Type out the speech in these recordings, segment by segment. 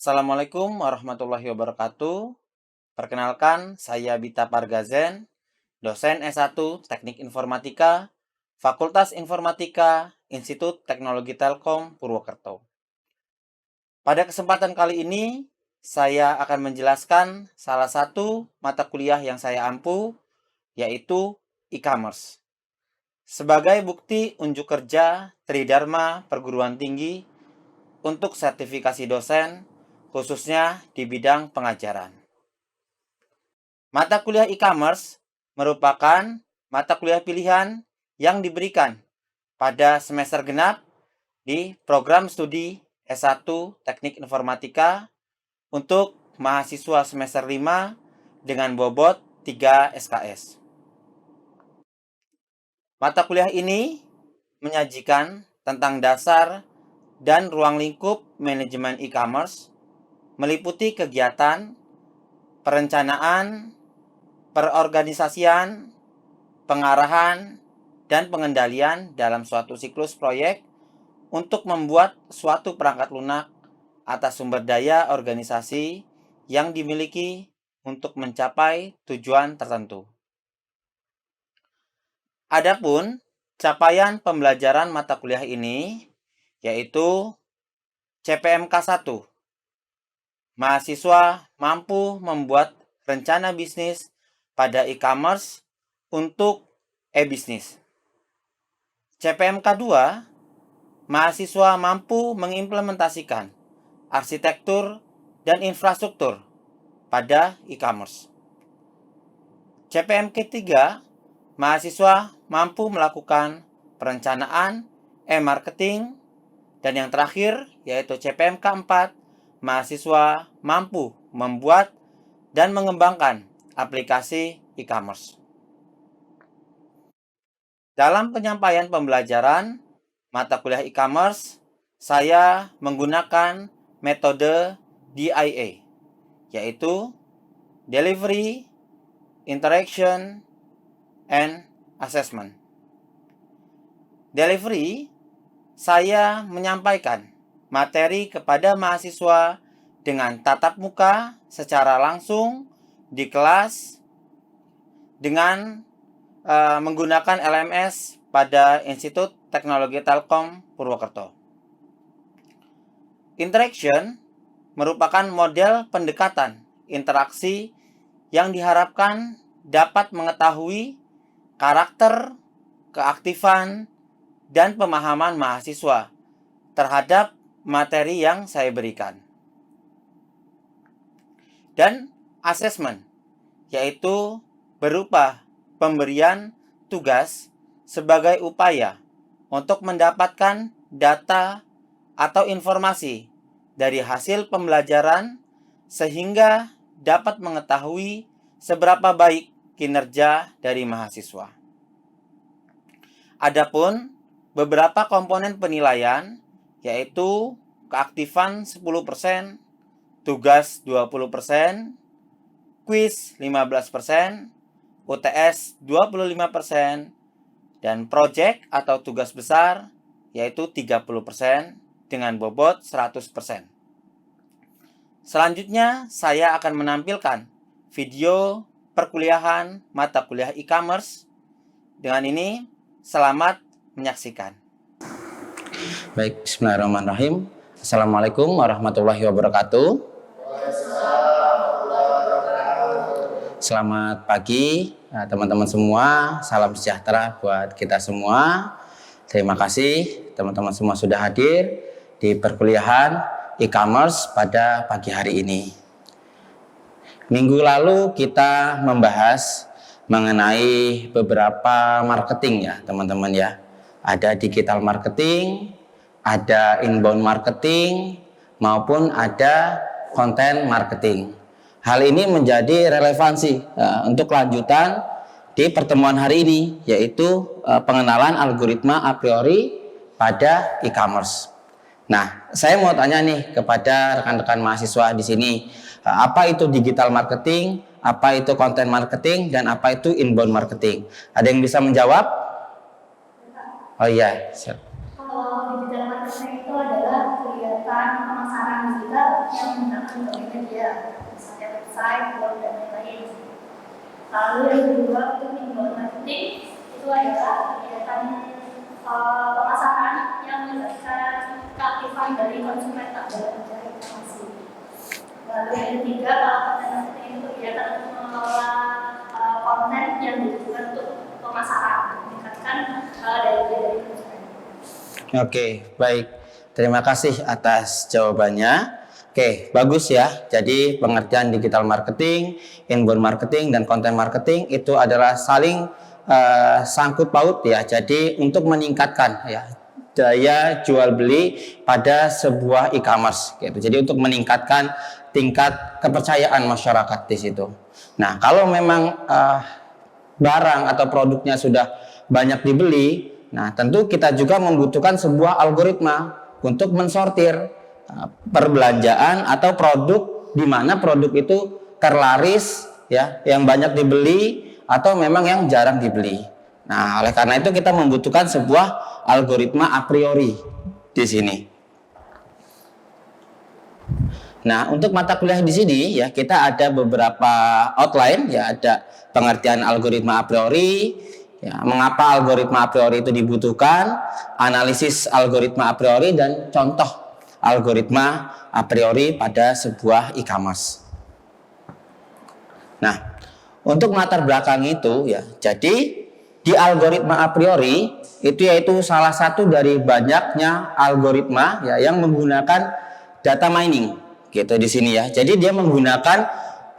Assalamualaikum warahmatullahi wabarakatuh. Perkenalkan, saya Bita Pargazen, dosen S1 Teknik Informatika, Fakultas Informatika, Institut Teknologi Telkom, Purwokerto. Pada kesempatan kali ini, saya akan menjelaskan salah satu mata kuliah yang saya ampu, yaitu e-commerce. Sebagai bukti unjuk kerja Tridharma Perguruan Tinggi untuk sertifikasi dosen, khususnya di bidang pengajaran. Mata kuliah e-commerce merupakan mata kuliah pilihan yang diberikan pada semester genap di program studi S1 Teknik Informatika untuk mahasiswa semester 5 dengan bobot 3 SKS. Mata kuliah ini menyajikan tentang dasar dan ruang lingkup manajemen e-commerce, meliputi kegiatan, perencanaan, perorganisasian, pengarahan, dan pengendalian dalam suatu siklus proyek untuk membuat suatu perangkat lunak atas sumber daya organisasi yang dimiliki untuk mencapai tujuan tertentu. Adapun capaian pembelajaran mata kuliah ini yaitu CPMK 1. Mahasiswa mampu membuat rencana bisnis pada e-commerce untuk e-bisnis. CPMK 2, mahasiswa mampu mengimplementasikan arsitektur dan infrastruktur pada e-commerce. CPMK 3, mahasiswa mampu melakukan perencanaan e-marketing, dan yang terakhir yaitu CPMK 4, mahasiswa mampu membuat dan mengembangkan aplikasi e-commerce. Dalam penyampaian pembelajaran mata kuliah e-commerce, saya menggunakan metode DIA, yaitu Delivery, Interaction, and Assessment. Delivery, saya menyampaikan materi kepada mahasiswa dengan tatap muka secara langsung di kelas dengan menggunakan LMS pada Institut Teknologi Telkom Purwokerto. Interaction merupakan model pendekatan interaksi yang diharapkan dapat mengetahui karakter, keaktifan, dan pemahaman mahasiswa terhadap materi yang saya berikan. Dan assessment, yaitu berupa pemberian tugas sebagai upaya untuk mendapatkan data atau informasi dari hasil pembelajaran sehingga dapat mengetahui seberapa baik kinerja dari mahasiswa. Adapun beberapa komponen penilaian yaitu keaktifan 10%, tugas 20%, kuis 15%, UTS 25%, dan proyek atau tugas besar yaitu 30% dengan bobot 100%. Selanjutnya saya akan menampilkan video perkuliahan mata kuliah e-commerce. Dengan ini, selamat menyaksikan. Baik, bismillahirrahmanirrahim. Assalamualaikum warahmatullahi wabarakatuh. Selamat pagi teman-teman semua. Salam sejahtera buat kita semua. Terima kasih teman-teman semua sudah hadir di perkuliahan e-commerce pada pagi hari ini. Minggu lalu kita membahas mengenai beberapa marketing ya teman-teman ya. Ada digital marketing, ada inbound marketing, maupun ada konten marketing. Hal ini menjadi relevansi untuk lanjutan di pertemuan hari ini, yaitu pengenalan algoritma a priori pada e-commerce. Nah, saya mau tanya nih kepada rekan-rekan mahasiswa di sini, apa itu digital marketing, apa itu konten marketing, dan apa itu inbound marketing? Ada yang bisa menjawab? Oh iya, Kalau digital marketing itu adalah kegiatan pemasaran kita yang menggunakan berbagai media, misalnya website, blog, dan lain-lain. Lalu yang kedua untuk inbound marketing itu adalah kegiatan pemasaran yang melibatkan keaktifan dari konsumen dalam mencari informasi. Lalu yang ketiga, kalau konten marketing itu kegiatan untuk mengelola konten yang ditujukan untuk pemasaran, meningkatkan daya beli dari konsumen. Oke, baik. Terima kasih atas jawabannya. Oke, bagus ya. Jadi pengertian digital marketing, inbound marketing, dan content marketing itu adalah saling sangkut paut ya. Jadi untuk meningkatkan ya daya jual beli pada sebuah e-commerce gitu. Jadi untuk meningkatkan tingkat kepercayaan masyarakat di situ. Nah, kalau memang barang atau produknya sudah banyak dibeli, nah tentu kita juga membutuhkan sebuah algoritma untuk mensortir perbelanjaan atau produk di mana produk itu terlaris ya, yang banyak dibeli atau memang yang jarang dibeli. Nah, oleh karena itu kita membutuhkan sebuah algoritma a priori di sini. Nah, untuk mata kuliah di sini ya kita ada beberapa outline ya, ada pengertian algoritma a priori, ya, mengapa algoritma a priori itu dibutuhkan, analisis algoritma a priori, dan contoh algoritma a priori pada sebuah e-commerce. Nah, untuk latar belakang itu ya, jadi di algoritma a priori itu yaitu salah satu dari banyaknya algoritma ya yang menggunakan data mining gitu di sini ya. Jadi dia menggunakan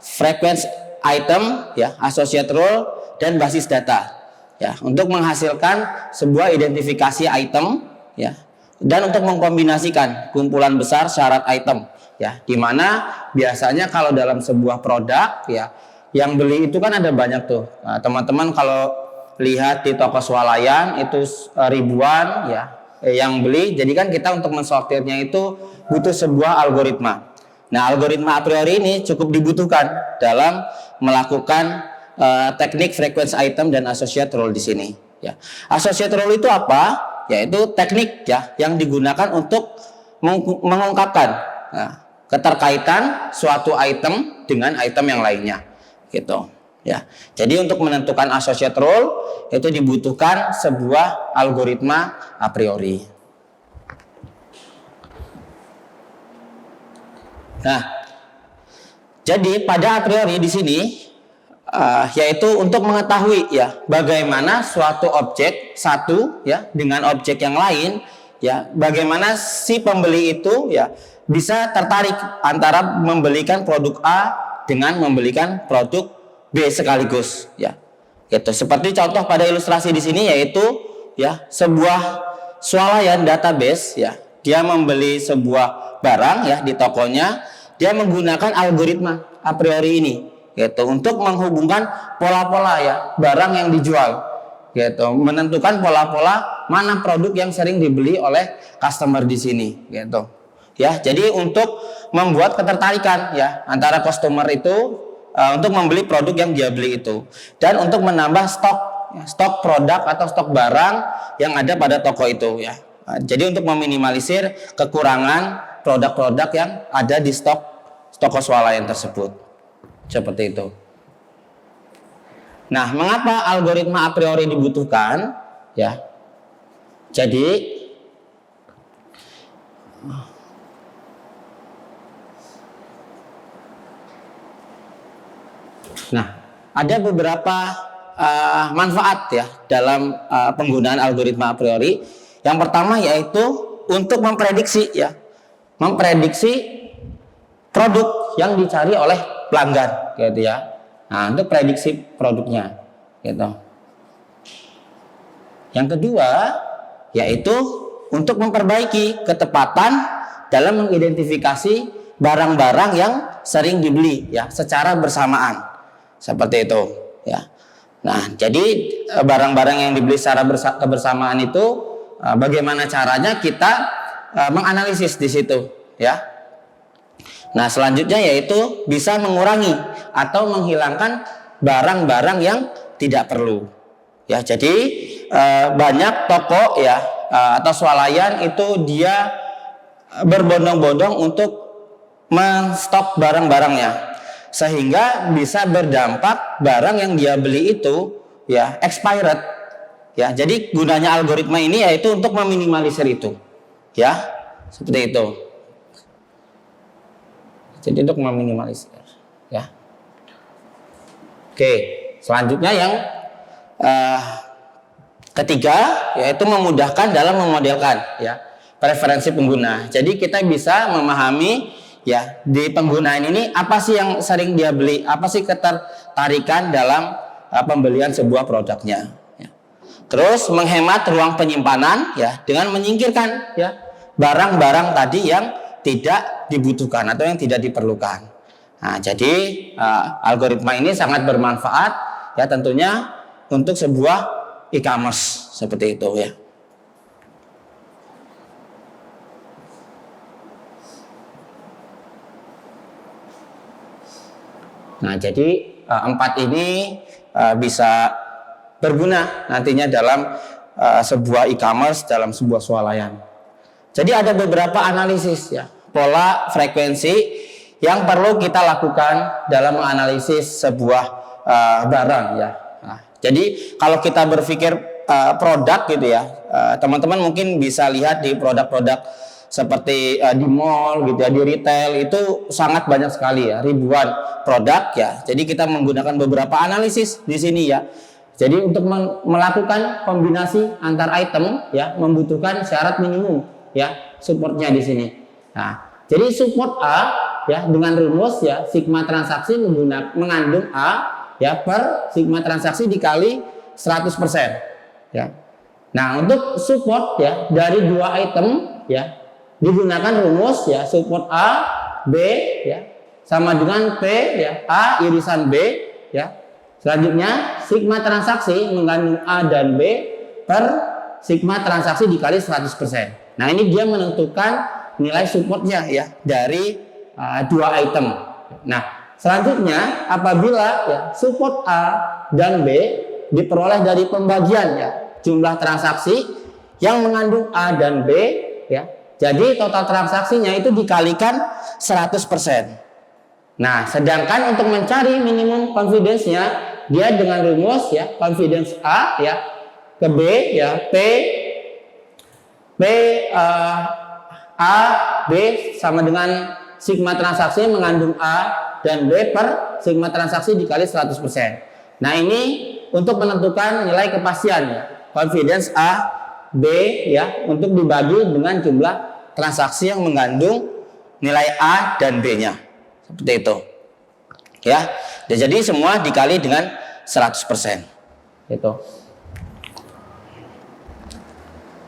frequency item ya, associate role, dan basis data ya untuk menghasilkan sebuah identifikasi item ya, dan untuk mengkombinasikan kumpulan besar syarat item ya, dimana biasanya kalau dalam sebuah produk ya yang beli itu kan ada banyak tuh. Nah, teman-teman kalau lihat di toko swalayan itu ribuan ya yang beli, jadi kan kita untuk mensortirnya itu butuh sebuah algoritma. Nah, algoritma a priori ini cukup dibutuhkan dalam melakukan teknik frequency item dan associate role di sini ya. Associate role itu apa? Yaitu teknik ya yang digunakan untuk mengungkapkan keterkaitan suatu item dengan item yang lainnya gitu ya. Jadi untuk menentukan associate role itu dibutuhkan sebuah algoritma a priori. Nah, jadi pada a priori di sini yaitu untuk mengetahui ya bagaimana suatu objek satu ya dengan objek yang lain ya, bagaimana si pembeli itu ya bisa tertarik antara membelikan produk A dengan membelikan produk B sekaligus ya. Gitu. Seperti contoh pada ilustrasi di sini yaitu ya sebuah swalayan database ya. Dia membeli sebuah barang ya di tokonya, dia menggunakan algoritma a priori ini gitu untuk menghubungkan pola-pola ya barang yang dijual gitu, menentukan pola-pola mana produk yang sering dibeli oleh customer di sini gitu ya. Jadi untuk membuat ketertarikan ya antara customer itu untuk membeli produk yang dia beli itu, dan untuk menambah stok produk atau stok barang yang ada pada toko itu ya. Jadi untuk meminimalisir kekurangan produk-produk yang ada di stok toko swalayan tersebut. Seperti itu. Nah, mengapa algoritma a priori dibutuhkan? Ya. Jadi ada beberapa manfaat ya dalam penggunaan algoritma a priori. Yang pertama yaitu untuk memprediksi ya. Memprediksi produk yang dicari oleh pelanggan gitu ya. Nah, untuk prediksi produknya gitu. Yang kedua yaitu untuk memperbaiki ketepatan dalam mengidentifikasi barang-barang yang sering dibeli ya secara bersamaan. Seperti itu ya. Nah, jadi barang-barang yang dibeli secara kebersamaan itu bagaimana caranya kita menganalisis di situ ya. Nah, selanjutnya yaitu bisa mengurangi atau menghilangkan barang-barang yang tidak perlu. Ya, jadi banyak toko ya atau swalayan itu dia berbondong-bondong untuk menstok barang-barangnya, sehingga bisa berdampak barang yang dia beli itu ya expired ya. Jadi gunanya algoritma ini yaitu untuk meminimalisir itu ya, seperti itu. Jadi untuk meminimalisir ya. Oke, selanjutnya yang ketiga yaitu memudahkan dalam memodelkan ya preferensi pengguna. Jadi kita bisa memahami ya di penggunaan ini apa sih yang sering dia beli, apa sih ketertarikan dalam pembelian sebuah produknya ya. Terus menghemat ruang penyimpanan ya dengan menyingkirkan ya barang-barang tadi yang tidak dibutuhkan atau yang tidak diperlukan. Nah, jadi algoritma ini sangat bermanfaat ya tentunya untuk sebuah e-commerce seperti itu ya. Nah, jadi empat ini bisa berguna nantinya dalam sebuah e-commerce, dalam sebuah swalayan. Jadi ada beberapa analisis ya, pola frekuensi yang perlu kita lakukan dalam menganalisis sebuah barang ya. Nah, jadi kalau kita berpikir produk gitu ya, teman-teman mungkin bisa lihat di produk-produk seperti di mall gitu ya, di retail itu sangat banyak sekali ya, ribuan produk ya. Jadi kita menggunakan beberapa analisis di sini ya. Jadi untuk melakukan kombinasi antar item ya membutuhkan syarat minimum ya supportnya di sini. Nah, jadi support A ya dengan rumus ya sigma transaksi mengandung A ya per sigma transaksi dikali 100% ya. Nah, untuk support ya dari dua item ya digunakan rumus ya support A B ya sama dengan P ya A irisan B ya. Selanjutnya sigma transaksi mengandung A dan B per sigma transaksi dikali 100%. Nah, ini dia menentukan nilai supportnya ya dari dua item. Nah, selanjutnya apabila ya support A dan B diperoleh dari pembagian ya jumlah transaksi yang mengandung A dan B ya. Jadi total transaksinya itu dikalikan 100%. Nah, sedangkan untuk mencari minimum confidence-nya dia dengan rumus ya confidence A ya ke B ya P A B sama dengan sigma transaksi mengandung A dan B per sigma transaksi dikali 100%. Nah, ini untuk menentukan nilai kepastian ya confidence A B ya untuk dibagi dengan jumlah transaksi yang mengandung nilai A dan B-nya. Seperti itu. Ya. Jadi semua dikali dengan 100%. Itu.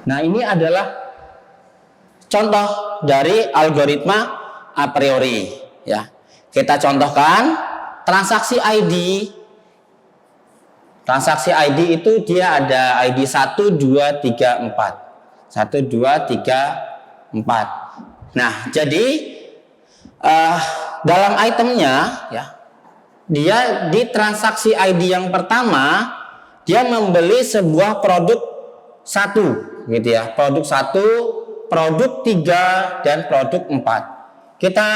Nah, ini adalah contoh dari algoritma a priori ya. Kita contohkan transaksi ID. Transaksi ID itu dia ada ID 1 2 3 4. 1 2 3 4. Nah, jadi dalam itemnya ya dia di transaksi ID yang pertama dia membeli sebuah produk 1 gitu ya, produk 1, produk 3 dan produk 4. Kita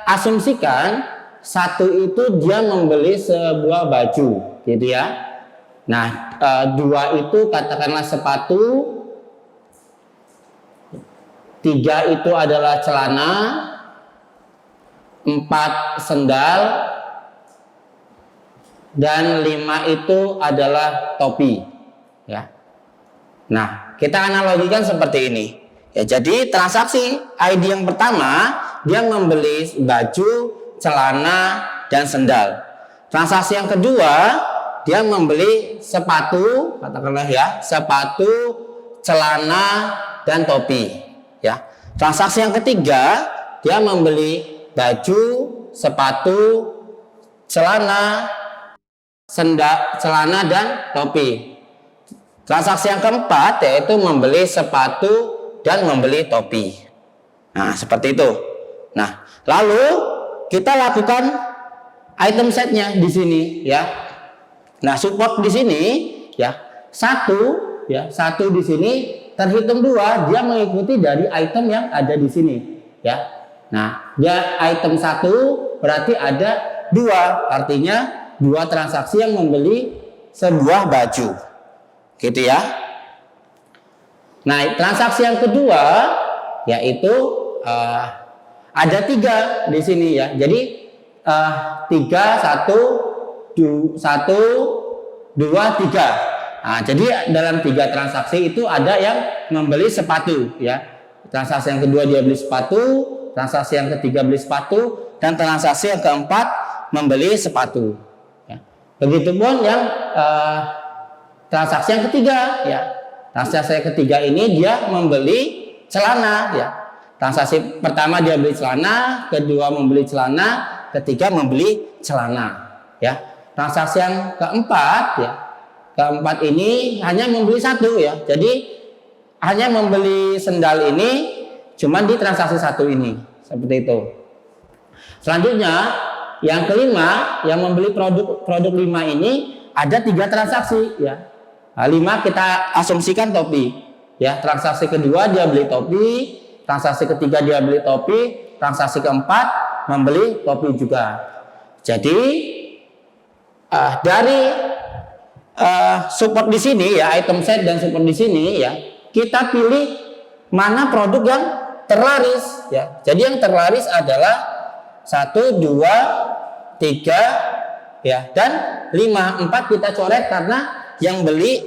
asumsikan 1 itu dia membeli sebuah baju gitu ya. Nah, 2 itu katakanlah sepatu, 3 itu adalah celana, 4 sendal, dan 5 itu adalah topi ya. Nah, kita analogikan seperti ini ya. Jadi transaksi ID yang pertama dia membeli baju, celana, dan sendal. Transaksi yang kedua dia membeli sepatu, katakanlah ya, sepatu, celana, dan topi ya. Transaksi yang ketiga dia membeli baju, sepatu, celana, celana dan topi. Transaksi yang keempat yaitu membeli sepatu dan membeli topi. Nah, seperti itu. Nah, lalu kita lakukan item setnya di sini ya. Nah, support di sini ya satu di sini terhitung 2 dia mengikuti dari item yang ada di sini ya. Nah, dia item 1 berarti ada 2, artinya 2 transaksi yang membeli sebuah baju. Gitu ya. Nah, transaksi yang kedua yaitu ada 3 di sini ya. Jadi 3 1 2 3. Nah, jadi dalam 3 transaksi itu ada yang membeli sepatu ya. Transaksi yang kedua dia beli sepatu, transaksi yang ketiga beli sepatu, dan transaksi yang keempat membeli sepatu. Ya. Begitupun yang transaksi yang ketiga ya. Transaksi yang ketiga ini dia membeli celana ya. Transaksi pertama dia beli celana, kedua membeli celana, ketiga membeli celana ya. Transaksi yang keempat ya. Keempat ini hanya membeli 1 ya. Jadi hanya membeli sendal ini cuman di transaksi 1 ini. Seperti itu. Selanjutnya yang kelima yang membeli produk 5 ini ada 3 transaksi ya. Nah, 5 kita asumsikan topi ya. Transaksi kedua dia beli topi, transaksi ketiga dia beli topi, transaksi keempat membeli topi juga. Jadi dari support di sini ya, item set dan support di sini ya, kita pilih mana produk yang terlaris ya. Jadi yang terlaris adalah 1 2 3 ya dan 5. 4 kita coret karena yang beli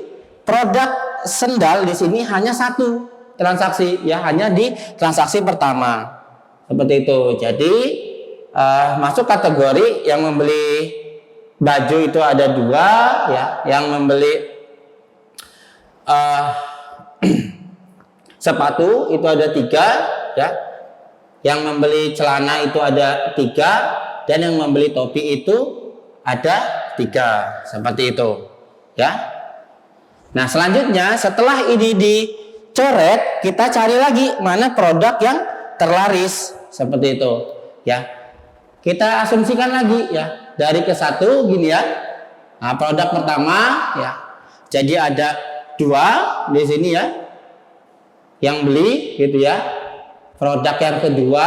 produk sendal di sini hanya 1 transaksi ya, hanya di transaksi pertama. Seperti itu. Jadi masuk kategori yang membeli baju itu ada 2 ya, yang membeli sepatu itu ada 3 ya, yang membeli celana itu ada 3, dan yang membeli topi itu ada 3. Seperti itu ya. Nah, selanjutnya setelah ini dicoret, kita cari lagi mana produk yang terlaris. Seperti itu ya. Kita asumsikan lagi ya, dari ke 1 gini ya. Nah, produk pertama ya. Jadi ada 2 di sini ya. Yang beli gitu ya. Produk yang kedua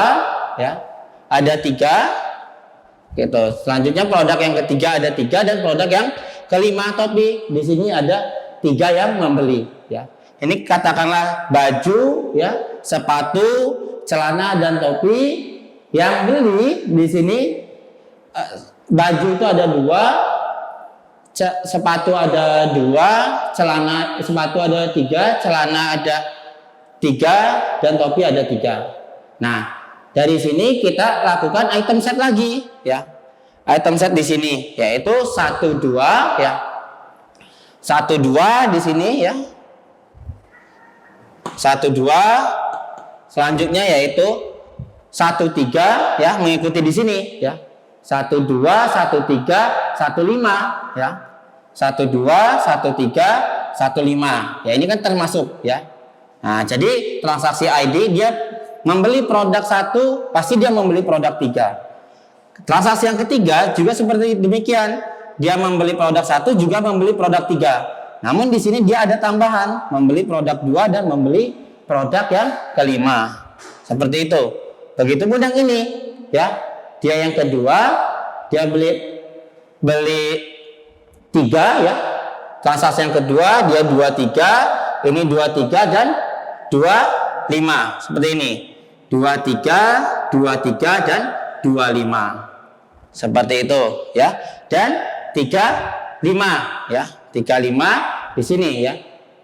ya. Ada 3 gitu. Selanjutnya produk yang ketiga ada 3, dan produk yang kelima topi di sini ada 3 yang membeli ya. Ini katakanlah baju ya, sepatu, celana dan topi. Yang beli di sini baju itu ada 2, sepatu ada 2, celana sepatu ada 3, celana ada 3, dan topi ada 3. Nah, dari sini kita lakukan item set lagi ya. Item set di sini yaitu 1 2 ya. 1 2 di sini ya. 1 2. Selanjutnya yaitu 1 3 ya, mengikuti di sini ya. 1 2 1 3 1 5 ya. 1 2 1 3 1 5. Ya, ini kan termasuk ya. Nah, jadi transaksi ID dia membeli produk 1, pasti dia membeli produk 3. Transaksi yang ketiga juga seperti demikian. Dia membeli produk 1 juga membeli produk 3. Namun di sini dia ada tambahan, membeli produk 2 dan membeli produk yang kelima. Seperti itu. Begitupun yang ini ya. Dia yang kedua, dia beli 3 ya. Transaksi yang kedua dia 23, ini 23 dan 25. Seperti ini. 23, 23 dan 25. Seperti itu ya. Dan 35 ya. 35 di sini ya.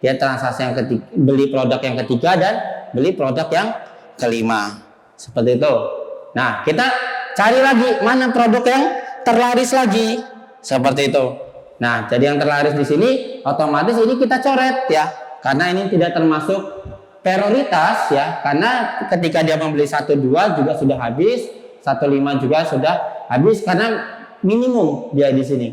Dia transaksi yang ketiga, beli produk yang ketiga dan beli produk yang kelima. Seperti itu. Nah, kita cari lagi mana produk yang terlaris lagi. Seperti itu. Nah, jadi yang terlaris di sini otomatis ini kita coret ya. Karena ini tidak termasuk prioritas ya. Karena ketika dia membeli 1 2 juga sudah habis, 1 5 juga sudah habis karena minimum dia di sini.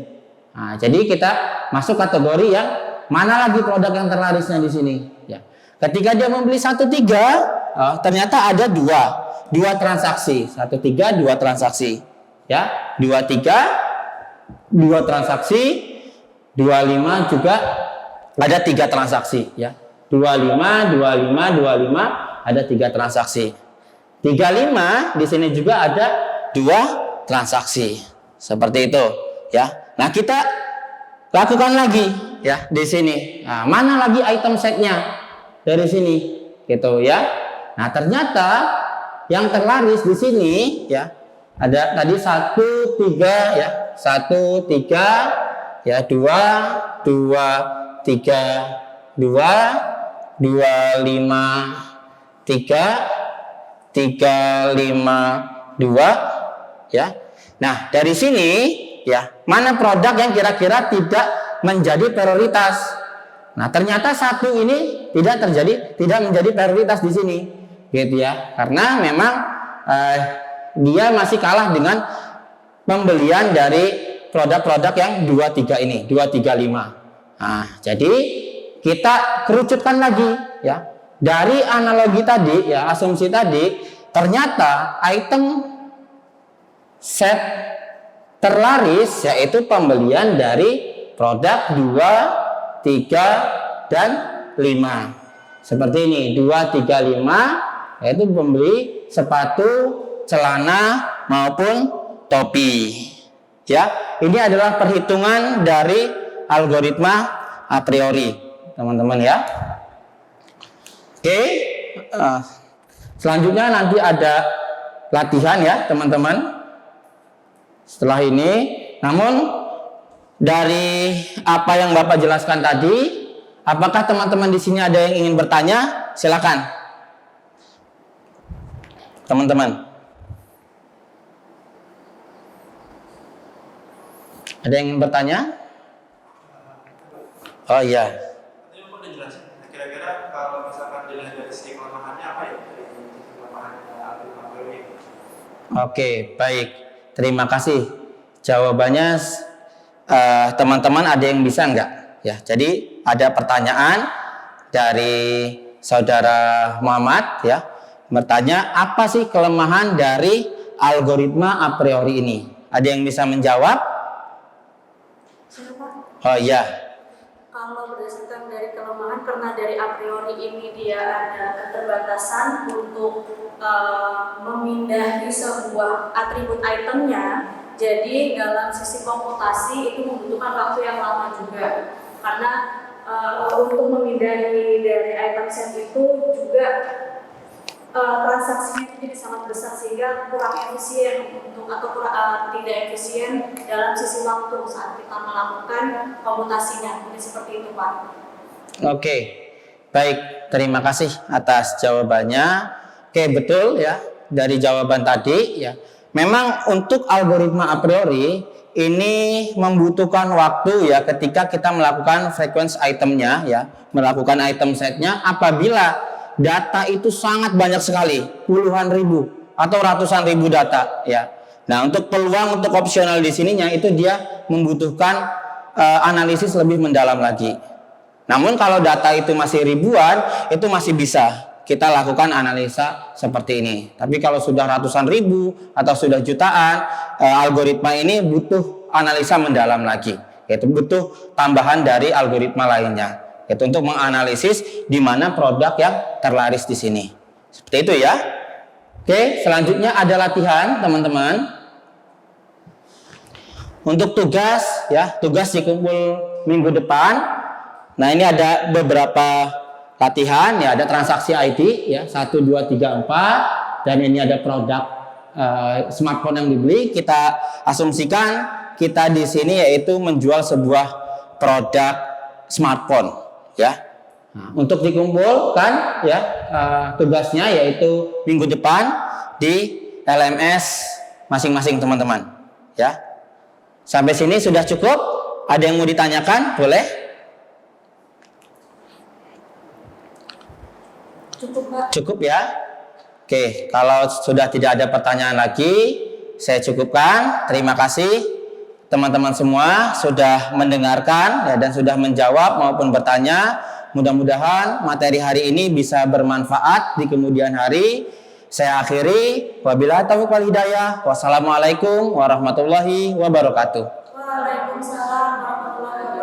Nah, jadi kita masuk kategori yang mana lagi produk yang terlarisnya di sini ya. Ketika dia membeli 1 3, ternyata ada 2 transaksi, 1 3 2 transaksi ya. 2 3 2 transaksi, 25 juga ada 3 transaksi ya. 25 25 25 ada 3 transaksi. 35 di sini juga ada 2 transaksi. Seperti itu ya. Nah, kita lakukan lagi ya di sini. Nah, mana lagi item setnya dari sini gitu ya. Nah, ternyata yang terlaris di sini ya ada tadi 1 3 ya. 1 3 ya 2 2 3 2 2 5 3 3 5 2 ya. Nah, dari sini ya, mana produk yang kira-kira tidak menjadi prioritas? Nah, ternyata 1 ini tidak menjadi prioritas di sini, gitu ya. Karena memang dia masih kalah dengan pembelian dari produk-produk yang 2 3 ini, 2 3 5. Nah, jadi kita kerucutkan lagi ya. Dari analogi tadi ya, asumsi tadi, ternyata item set terlaris yaitu pembelian dari produk 2 3 dan 5. Seperti ini, 2 3 5 yaitu pembeli sepatu, celana maupun topi. Ya, ini adalah perhitungan dari algoritma a priori, teman-teman ya. Oke, selanjutnya nanti ada latihan ya, teman-teman. Setelah ini, namun dari apa yang Bapak jelaskan tadi, apakah teman-teman di sini ada yang ingin bertanya? Silakan, teman-teman. Ada yang ingin bertanya? Oh iya. Tadi Bapak udah jelasin. Kira-kira kalau misalkan dilihat dari sisi kelemahannya apa ya? Dari sisi kelemahan algoritma ini. Oke, baik. Terima kasih. Jawabannya teman-teman ada yang bisa enggak? Ya, jadi ada pertanyaan dari saudara Muhammad ya, bertanya apa sih kelemahan dari algoritma a priori ini? Ada yang bisa menjawab? Siapa? Oh iya. Kalau berdasarkan dari kelemahan, karena dari a priori ini dia ada keterbatasan untuk memindahi sebuah atribut itemnya, jadi dalam sisi komputasi itu membutuhkan waktu yang lama juga. Karena untuk memindahi dari item set itu juga transaksinya itu jadi sangat besar sehingga kurang efisien atau tidak efisien dalam sisi waktu saat kita melakukan komputasinya. Jadi seperti itu, Pak. Oke, baik. Terima kasih atas jawabannya. Oke, betul ya. Dari jawaban tadi ya, memang untuk algoritma a priori ini membutuhkan waktu ya ketika kita melakukan frequency itemnya ya, melakukan item setnya apabila data itu sangat banyak sekali, puluhan ribu atau ratusan ribu data ya. Nah, untuk peluang untuk opsional di sininya itu dia membutuhkan analisis lebih mendalam lagi. Namun kalau data itu masih ribuan, itu masih bisa kita lakukan analisa seperti ini. Tapi kalau sudah ratusan ribu atau sudah jutaan, algoritma ini butuh analisa mendalam lagi, yaitu butuh tambahan dari algoritma lainnya, yaitu untuk menganalisis di mana produk yang terlaris di sini. Seperti itu ya. Oke, selanjutnya ada latihan, teman-teman. Untuk tugas ya, tugas dikumpul minggu depan. Nah, ini ada beberapa latihan ya, ada transaksi ID ya 1 2 3 4 dan ini ada produk smartphone yang dibeli. Kita asumsikan kita di sini yaitu menjual sebuah produk smartphone ya. Nah, untuk dikumpulkan ya tugasnya yaitu minggu depan di LMS masing-masing teman-teman ya. Sampai sini sudah cukup? Ada yang mau ditanyakan? Boleh? Cukup, Pak. Cukup ya. Oke, kalau sudah tidak ada pertanyaan lagi, saya cukupkan. Terima kasih teman-teman semua sudah mendengarkan ya, dan sudah menjawab maupun bertanya. Mudah-mudahan materi hari ini bisa bermanfaat di kemudian hari. Saya akhiri. Wabillahi taufiq wal hidayah. Wassalamualaikum warahmatullahi wabarakatuh. Waalaikumsalam warahmatullahi wabarakatuh.